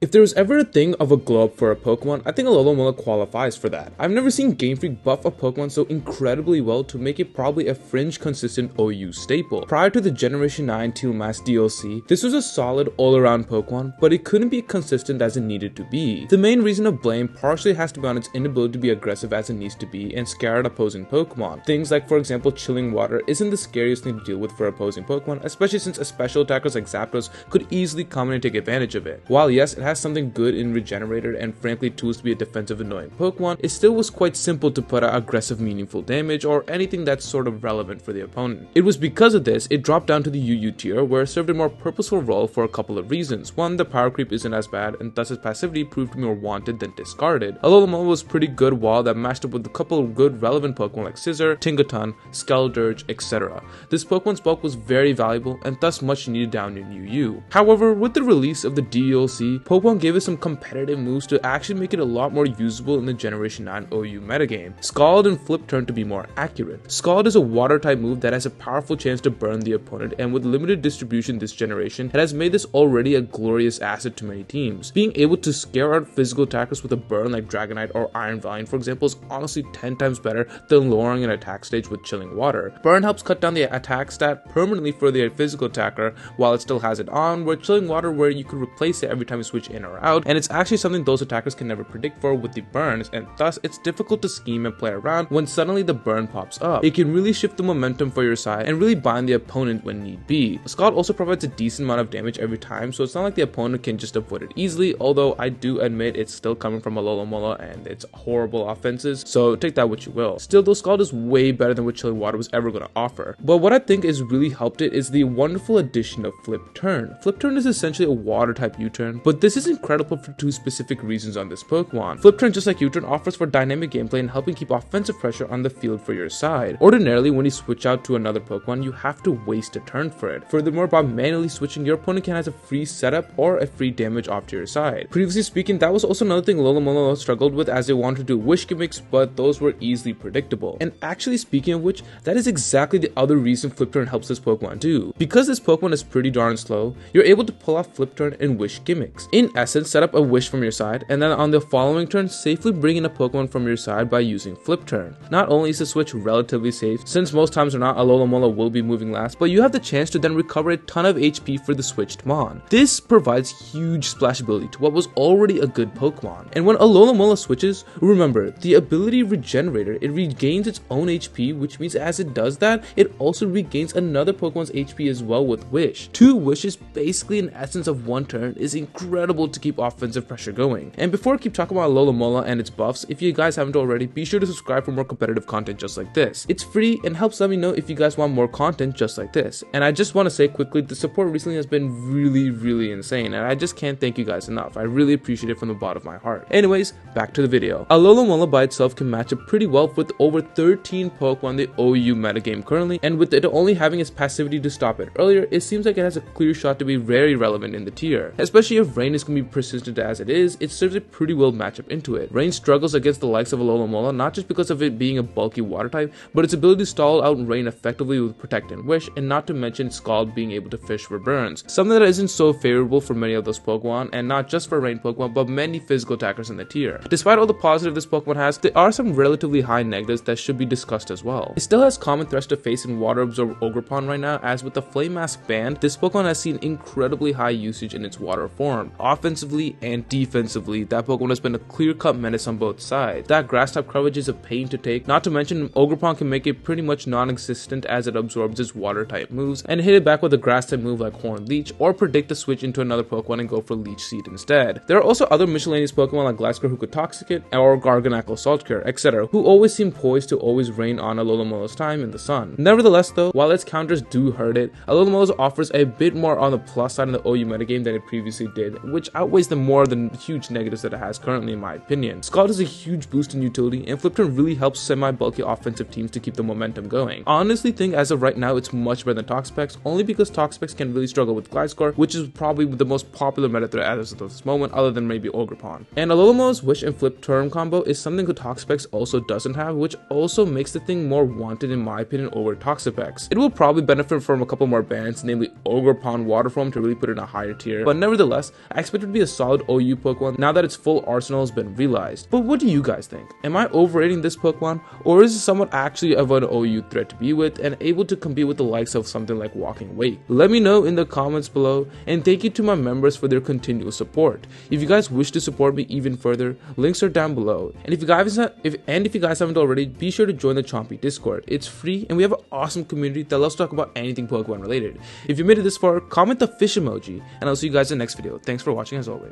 If there was ever a thing of a glow up for a Pokemon, I think Alomomola qualifies for that. I've never seen Game Freak buff a Pokemon so incredibly well to make it probably a fringe consistent OU staple. Prior to the Generation 9 Teal Mask DLC, this was a solid all-around Pokemon, but it couldn't be consistent as it needed to be. The main reason of blame partially has to be on its inability to be aggressive as it needs to be and scare at opposing Pokemon. Things like, for example, Chilling Water isn't the scariest thing to deal with for opposing Pokemon, especially since special attackers like Zapdos could easily come in and take advantage of it. While yes, it has something good in Regenerator and frankly tools to be a defensive annoying Pokemon, it still was quite simple to put out aggressive meaningful damage or anything that's sort of relevant for the opponent. It was because of this, it dropped down to the UU tier where it served a more purposeful role for a couple of reasons. One, the power creep isn't as bad and thus its passivity proved more wanted than discarded. Alomomola was pretty good while that matched up with a couple of good relevant Pokemon like Scizor, Tinkaton, Skeldurge, etc. This Pokemon's bulk was very valuable and thus much needed down in UU. However, with the release of the DLC, Pokemon gave us some competitive moves to actually make it a lot more usable in the Generation 9 OU metagame. Scald and Flip Turn to be more accurate. Scald is a water type move that has a powerful chance to burn the opponent, and with limited distribution this generation, it has made this already a glorious asset to many teams. Being able to scare out physical attackers with a burn like Dragonite or Iron Valiant for example is honestly 10 times better than lowering an attack stage with Chilling Water. Burn helps cut down the attack stat permanently for the physical attacker while it still has it on, where Chilling Water where you could replace it every time you switch in or out, and it's actually something those attackers can never predict for with the burns, and thus it's difficult to scheme and play around when suddenly the burn pops up. It can really shift the momentum for your side and really bind the opponent when need be. Scald also provides a decent amount of damage every time, so it's not like the opponent can just avoid it easily, although I do admit it's still coming from Alomomola and it's horrible offenses, so take that what you will. Still though, Scald is way better than what Chilling Water was ever going to offer. But what I think has really helped it is the wonderful addition of Flip Turn. Flip Turn is essentially a water type U-turn, but this is incredible for two specific reasons on this Pokemon. Flip Turn, just like U-turn, offers for dynamic gameplay and helping keep offensive pressure on the field for your side. Ordinarily, when you switch out to another Pokemon, you have to waste a turn for it. Furthermore, by manually switching, your opponent can have a free setup or a free damage off to your side. Previously speaking, that was also another thing Alomomola struggled with as they wanted to do wish gimmicks, but those were easily predictable. And actually speaking of which, that is exactly the other reason Flip Turn helps this Pokemon too. Because this Pokemon is pretty darn slow, you're able to pull off Flip Turn and wish gimmicks. In essence, set up a wish from your side, and then on the following turn, safely bring in a Pokemon from your side by using Flip Turn. Not only is the switch relatively safe, since most times or not, Alomomola will be moving last, but you have the chance to then recover a ton of HP for the switched Mon. This provides huge splashability to what was already a good Pokemon. And when Alomomola switches, remember, the ability Regenerator, it regains its own HP, which means as it does that, it also regains another Pokemon's HP as well with Wish. 2 wishes, basically in essence of 1 turn, is incredible to keep offensive pressure going. And before I keep talking about Alomomola and its buffs, if you guys haven't already, be sure to subscribe for more competitive content just like this. It's free and helps let me know if you guys want more content just like this. And I just want to say quickly, the support recently has been really insane, and I just can't thank you guys enough. I really appreciate it from the bottom of my heart. Anyways, back to the video. Alomomola by itself can match up pretty well with over 13 Pokemon in the OU metagame currently, and with it only having its passivity to stop it earlier, it seems like it has a clear shot to be very relevant in the tier. Especially if Rain is going to be persistent as it is, it serves a pretty well matchup into it. Rain struggles against the likes of Alomomola, not just because of it being a bulky water type, but its ability to stall out Rain effectively with Protect and Wish, and not to mention Scald being able to fish for burns. Something that isn't so favorable for many of those Pokemon, and not just for Rain Pokemon, but many physical attackers in the tier. Despite all the positive this Pokemon has, there are some relatively high negatives that should be discussed as well. It still has common threats to face in Water Absorb Ogerpon right now, as with the Flame Mask banned, this Pokemon has seen incredibly high usage in its water form. Offensively and defensively, that Pokemon has been a clear-cut menace on both sides. That grass type coverage is a pain to take, not to mention Ogerpon can make it pretty much non-existent as it absorbs its water type moves, and hit it back with a grass type move like Horn Leech, or predict the switch into another Pokemon and go for Leech Seed instead. There are also other miscellaneous Pokemon like Glasgow who could Toxic it, or Garganacl Salt Cure, etc., who always seem poised to always rain on Alomomola's time in the sun. Nevertheless though, while its counters do hurt it, Alomomola offers a bit more on the plus side in the OU metagame than it previously did, which outweighs the more than huge negatives that it has currently in my opinion. Scald is a huge boost in utility, and Flip Turn really helps semi-bulky offensive teams to keep the momentum going. I honestly think as of right now it's much better than Toxapex, only because Toxapex can really struggle with Gliscor, which is probably the most popular meta threat as of this moment, other than maybe Ogerpon. And Alomomola's Wish and Flip Turn combo is something to talk Toxapex also doesn't have, which also makes the thing more wanted in my opinion over Toxapex. It will probably benefit from a couple more bans, namely Ogre Pond Waterfoam, to really put it in a higher tier, but nevertheless, I expect it to be a solid OU Pokemon now that its full arsenal has been realized. But what do you guys think? Am I overrating this Pokemon, or is it somewhat actually of an OU threat to be with and able to compete with the likes of something like Walking Wake? Let me know in the comments below, and thank you to my members for their continual support. If you guys wish to support me even further, links are down below. And if you guys haven't already, be sure to join the Chompy Discord. It's free and we have an awesome community that loves to talk about anything Pokemon related. If you made it this far, comment the fish emoji, and I'll see you guys in the next video. Thanks for watching as always.